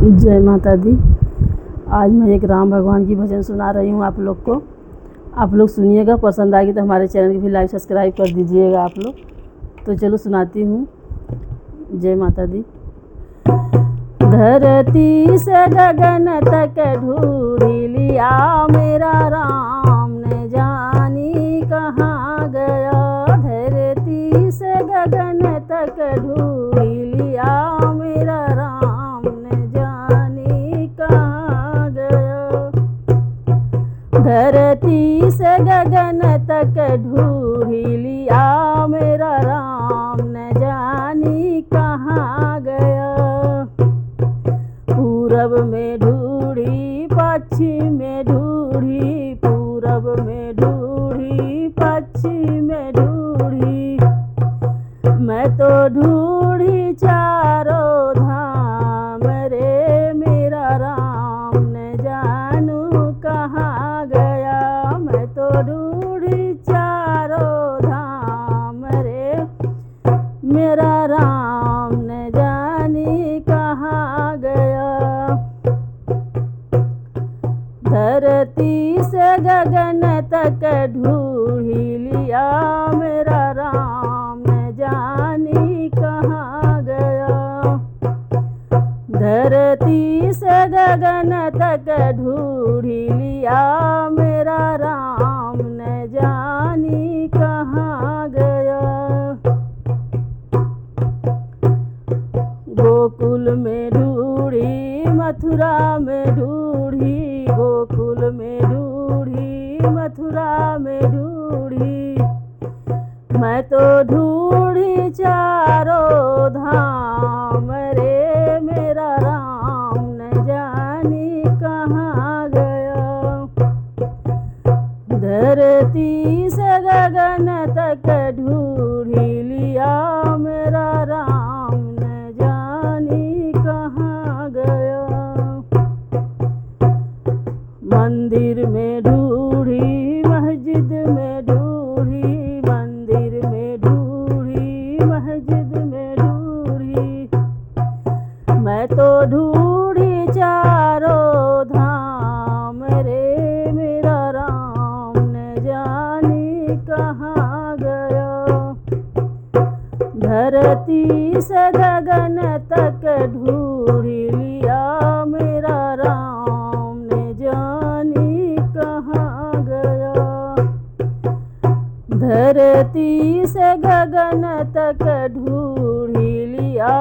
जय माता दी। आज मैं एक राम भगवान की भजन सुना रही हूँ आप लोग को। आप लोग सुनिएगा, पसंद आएगी तो हमारे चैनल की भी लाइक सब्सक्राइब कर दीजिएगा आप लोग। तो चलो सुनाती हूँ। जय माता दी। धरती से गगन तक ढूंढी लिया मेरा राम, ने जानी कहाँ गया। धरती से गगन तक ढूंढी लिया मेरा राम, ने जानी कहाँ गया। धरती से गगन तक ढूंढी लिया मेरा राम, ने जानी कहाँ गया। पूरब में ढूंढी, पश्चिम में ढूंढी, पूरब में ढूंढी, पश्चिम में ढूंढी, मैं तो ढूंढी चारों धाम रे। मेरा राम, ने जानू कहाँ गया। मैं तो ढूंढी चारों धाम रे, मेरा राम, ने जानी कहाँ गया। धरती से गगन तक ढूंढी लिया मेरा राम, ने जानी कहाँ गया। धरती से गगन तक ढूंढी लिया मेरा राम, ने जानी कहाँ गया। गोकुल में ढूंढी, मथुरा में ढूंढी, गोकुल में ढूंढी, मथुरा में ढूंढी, मैं तो ढूंढी चारों धाम रे। मेरा राम, ने जानी कहाँ गया। धरती से गगन तक ढूंढी लिया मेरा राम, ने जानी कहाँ गया। मंदिर में ढूंढी, मस्जिद में ढूंढी, मंदिर में ढूंढी, मस्जिद में ढूंढी, मैं तो ढूंढी चारों धाम रे। मेरा राम, ने जानी कहाँ गया। धरती से गगन तक ढूंढी लिया मेरा राम, ने जानी कहाँ गया। धरती से गगन तक ढूंढी लिया